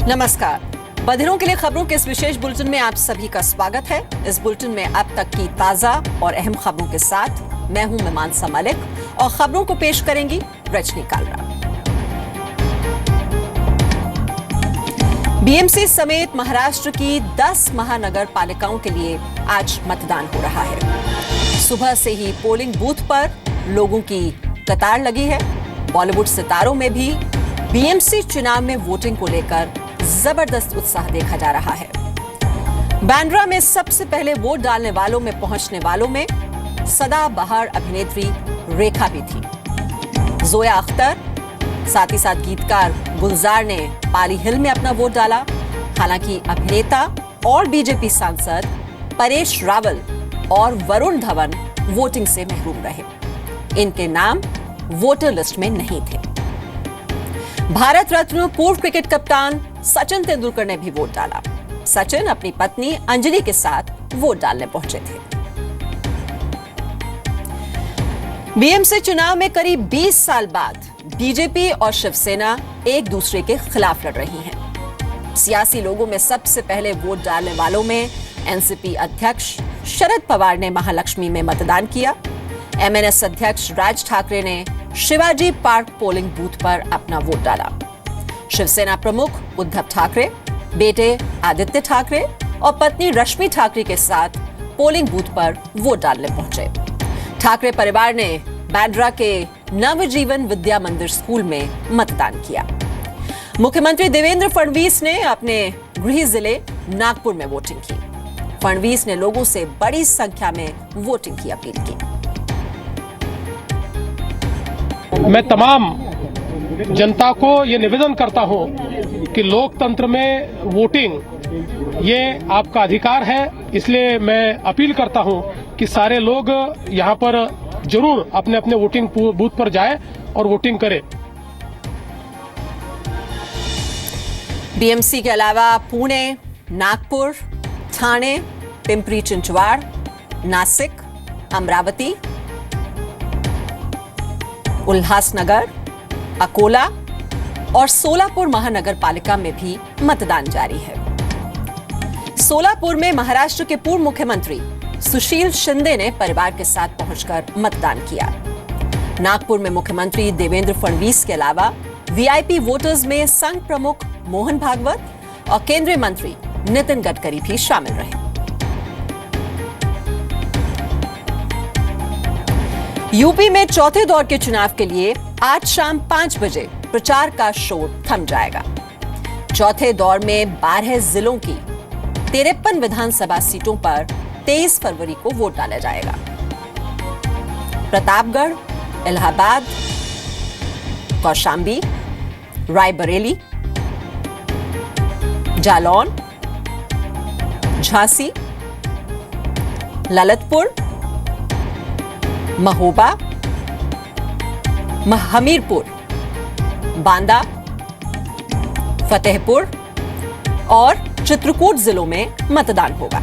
नमस्कार। बधिरों के लिए खबरों के इस विशेष बुलेटिन में आप सभी का स्वागत है। इस बुलेटिन में अब तक की ताजा और अहम खबरों के साथ मैं हूं मीमांसा मलिक और खबरों को पेश करेंगी रजनी कालरा। बीएमसी समेत महाराष्ट्र की 10 महानगर पालिकाओं के लिए आज मतदान हो रहा है। सुबह से ही पोलिंग बूथ पर लोगों की कतार लगी है। बॉलीवुड सितारों में भी बीएमसी चुनाव में वोटिंग को लेकर जबरदस्त उत्साह देखा जा रहा है। बांद्रा में सबसे पहले वोट डालने वालों में पहुंचने वालों में सदाबहार अभिनेत्री रेखा भी थी। जोया अख्तर, साथ ही साथ गीतकार गुलजार ने पाली हिल में अपना वोट डाला। हालांकि अभिनेता और बीजेपी सांसद परेश रावल और वरुण धवन वोटिंग से महरूम रहे। इनके नाम वोटर लिस्ट में नहीं थे। भारत रत्न पूर्व क्रिकेट कप्तान सचिन तेंदुलकर ने भी वोट डाला। सचिन अपनी पत्नी अंजलि के साथ वोट डालने पहुंचे थे। बीएमसी चुनाव में करीब 20 साल बाद बीजेपी और शिवसेना एक दूसरे के खिलाफ लड़ रही हैं। सियासी लोगों में सबसे पहले वोट डालने वालों में एनसीपी अध्यक्ष शरद पवार ने महालक्ष्मी में मतदान किया। एमएनएस अध्यक्ष राज ठाकरे ने शिवाजी पार्क पोलिंग बूथ पर अपना वोट डाला। शिवसेना प्रमुख उद्धव ठाकरे, बेटे आदित्य ठाकरे और पत्नी रश्मि ठाकरे के साथ पोलिंग बूथ पर वोट डालने पहुंचे। ठाकरे परिवार ने बांद्रा के नवजीवन विद्या मंदिर स्कूल में मतदान किया। मुख्यमंत्री देवेंद्र फडणवीस ने अपने गृह जिले नागपुर में वोटिंग की। फडणवीस ने लोगों से बड़ी संख्या में वोटिंग की अपील की। मैं तमाम जनता को ये निवेदन करता हूं कि लोकतंत्र में वोटिंग ये आपका अधिकार है। इसलिए मैं अपील करता हूं कि सारे लोग यहां पर जरूर अपने अपने वोटिंग बूथ पर जाएं और वोटिंग करें। बीएमसी के अलावा पुणे, नागपुर, ठाणे, पिंपरी चिंचवाड़, नासिक, अमरावती, उल्हासनगर, अकोला और सोलापुर महानगर पालिका में भी मतदान जारी है। सोलापुर में महाराष्ट्र के पूर्व मुख्यमंत्री सुशील शिंदे ने परिवार के साथ पहुंचकर मतदान किया। नागपुर में मुख्यमंत्री देवेंद्र फडणवीस के अलावा वीआईपी वोटर्स में संघ प्रमुख मोहन भागवत और केंद्रीय मंत्री नितिन गडकरी भी शामिल रहे। यूपी में चौथे दौर के चुनाव के लिए आज शाम 5 बजे प्रचार का शोर थम जाएगा। चौथे दौर में 12 जिलों की 53 विधानसभा सीटों पर 23 फरवरी को वोट डाला जाएगा। प्रतापगढ़, इलाहाबाद, कौशांबी, रायबरेली, जालौन, झांसी, ललितपुर, महोबा, हमीरपुर, बांदा, फतेहपुर और चित्रकूट जिलों में मतदान होगा।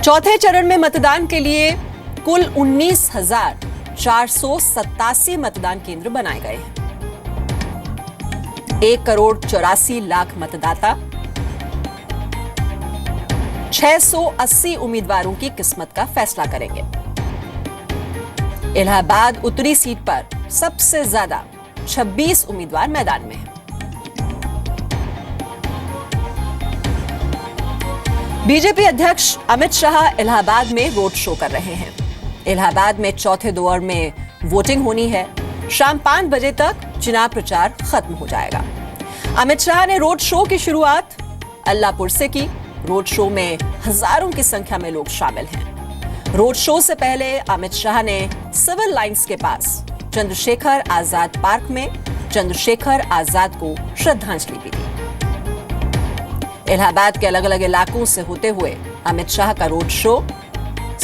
चौथे चरण में मतदान के लिए कुल 19,487 मतदान केंद्र बनाए गए हैं। 1,84,00,000 मतदाता 680 उम्मीदवारों की किस्मत का फैसला करेंगे। इलाहाबाद उत्तरी सीट पर सबसे ज्यादा 26 उम्मीदवार मैदान में हैं। बीजेपी अध्यक्ष अमित शाह इलाहाबाद में रोड शो कर रहे हैं। इलाहाबाद में चौथे दौर में वोटिंग होनी है। शाम 5 बजे तक चुनाव प्रचार खत्म हो जाएगा। अमित शाह ने रोड शो की शुरुआत अल्लाहपुर से की। रोड शो में हजारों की संख्या में लोग शामिल हैं। रोड शो से पहले अमित शाह ने सिविल लाइंस के पास चंद्रशेखर आजाद पार्क में चंद्रशेखर आजाद को श्रद्धांजलि भी दी। इलाहाबाद के अलग अलग इलाकों से होते हुए अमित शाह का रोड शो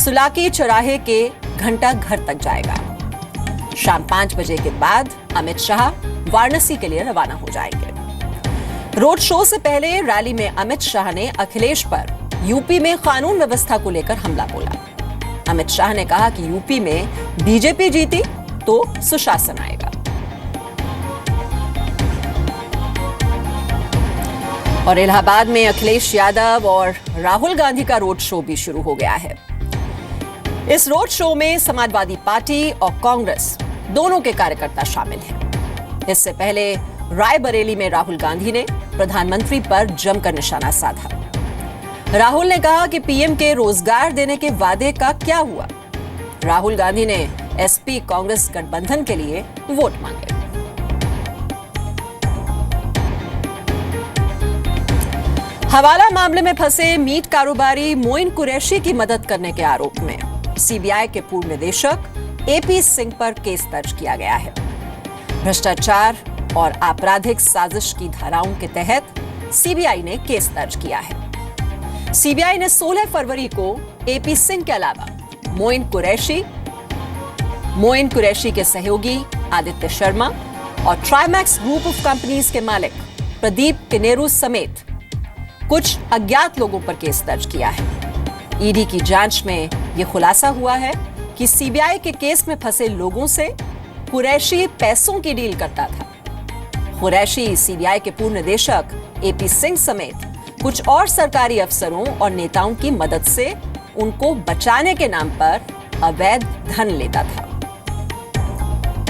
सुलाकी चौराहे के घंटा घर तक जाएगा। शाम 5 बजे के बाद अमित शाह वाराणसी के लिए रवाना हो जाएंगे। रोड शो से पहले रैली में अमित शाह ने अखिलेश पर यूपी में कानून व्यवस्था को लेकर हमला बोला। अमित शाह ने कहा कि यूपी में बीजेपी जीती तो सुशासन आएगा। और इलाहाबाद में अखिलेश यादव और राहुल गांधी का रोड शो भी शुरू हो गया है। इस रोड शो में समाजवादी पार्टी और कांग्रेस दोनों के कार्यकर्ता शामिल हैं। इससे पहले रायबरेली में राहुल गांधी ने प्रधानमंत्री पर जमकर निशाना साधा। राहुल ने कहा कि पीएम के रोजगार देने के वादे का क्या हुआ। राहुल गांधी ने एसपी कांग्रेस गठबंधन के लिए वोट मांगे। हवाला मामले में फंसे मीट कारोबारी मोइन कुरैशी की मदद करने के आरोप में सीबीआई के पूर्व निदेशक एपी सिंह पर केस दर्ज किया गया है। भ्रष्टाचार और आपराधिक साजिश की धाराओं के तहत सीबीआई ने केस दर्ज किया है। सीबीआई ने 16 फरवरी को एपी सिंह के अलावा मोइन कुरैशी के सहयोगी आदित्य शर्मा और ट्राइमैक्स ग्रुप ऑफ कंपनीज के मालिक प्रदीप किनेरू समेत कुछ अज्ञात लोगों पर केस दर्ज किया है। ईडी की जांच में यह खुलासा हुआ है कि सीबीआई के केस में फंसे लोगों से कुरैशी पैसों की डील करता था। कुरैशी सीबीआई के पूर्व निदेशक एपी सिंह समेत कुछ और सरकारी अफसरों और नेताओं की मदद से उनको बचाने के नाम पर अवैध धन लेता था।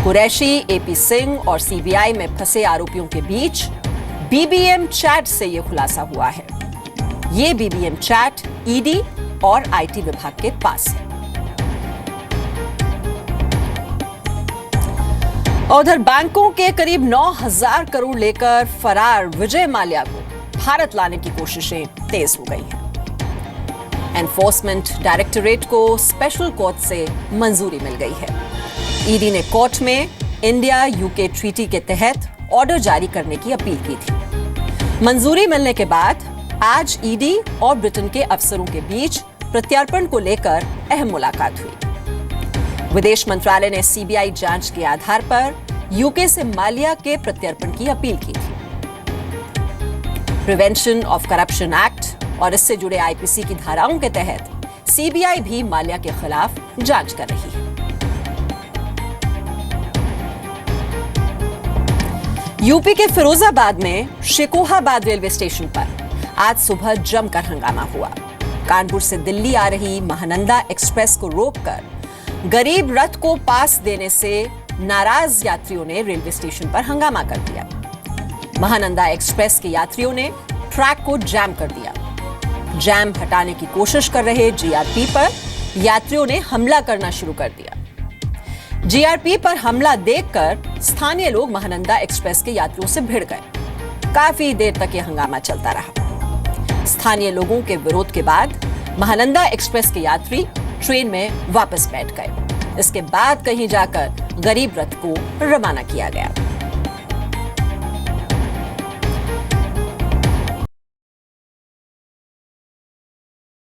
कुरैशी, एपी सिंह और सीबीआई में फंसे आरोपियों के बीच बीबीएम चैट से यह खुलासा हुआ है। ये बीबीएम चैट ईडी और आईटी विभाग के पास है। उधर बैंकों के करीब 9,000 करोड़ लेकर फरार विजय माल्या को भारत लाने की कोशिशें तेज हो गई हैं। एनफोर्समेंट डायरेक्टोरेट को स्पेशल कोर्ट से मंजूरी मिल गई है। ईडी ने कोर्ट में इंडिया यूके ट्रीटी के तहत ऑर्डर जारी करने की अपील की थी। मंजूरी मिलने के बाद आज ईडी और ब्रिटेन के अफसरों के बीच प्रत्यार्पण को लेकर अहम मुलाकात हुई। विदेश मंत्रालय ने सीबीआई जांच के आधार पर यूके से माल्या के प्रत्यार्पण की अपील की थी। प्रिवेंशन ऑफ करप्शन एक्ट और इससे जुड़े आईपीसी की धाराओं के तहत सीबीआई भी माल्या के खिलाफ जांच कर रही है। यूपी के फिरोजाबाद में शेकोहाबाद रेलवे स्टेशन पर आज सुबह जमकर हंगामा हुआ। कानपुर से दिल्ली आ रही महानंदा एक्सप्रेस को रोककर गरीब रथ को पास देने से नाराज यात्रियों ने रेलवे स्टेशन पर हंगामा कर दिया। महानंदा एक्सप्रेस के यात्रियों ने ट्रैक को जैम कर दिया। जैम हटाने की कोशिश कर रहे जीआरपी पर यात्रियों ने हमला करना शुरू कर दिया। जीआरपी पर हमला देखकर स्थानीय लोग महानंदा एक्सप्रेस के यात्रियों से भिड़ गए। काफी देर तक यह हंगामा चलता रहा। स्थानीय लोगों के विरोध के बाद महानंदा एक्सप्रेस के यात्री ट्रेन में वापस बैठ गए। इसके बाद कहीं जाकर गरीब रथ को रवाना किया गया।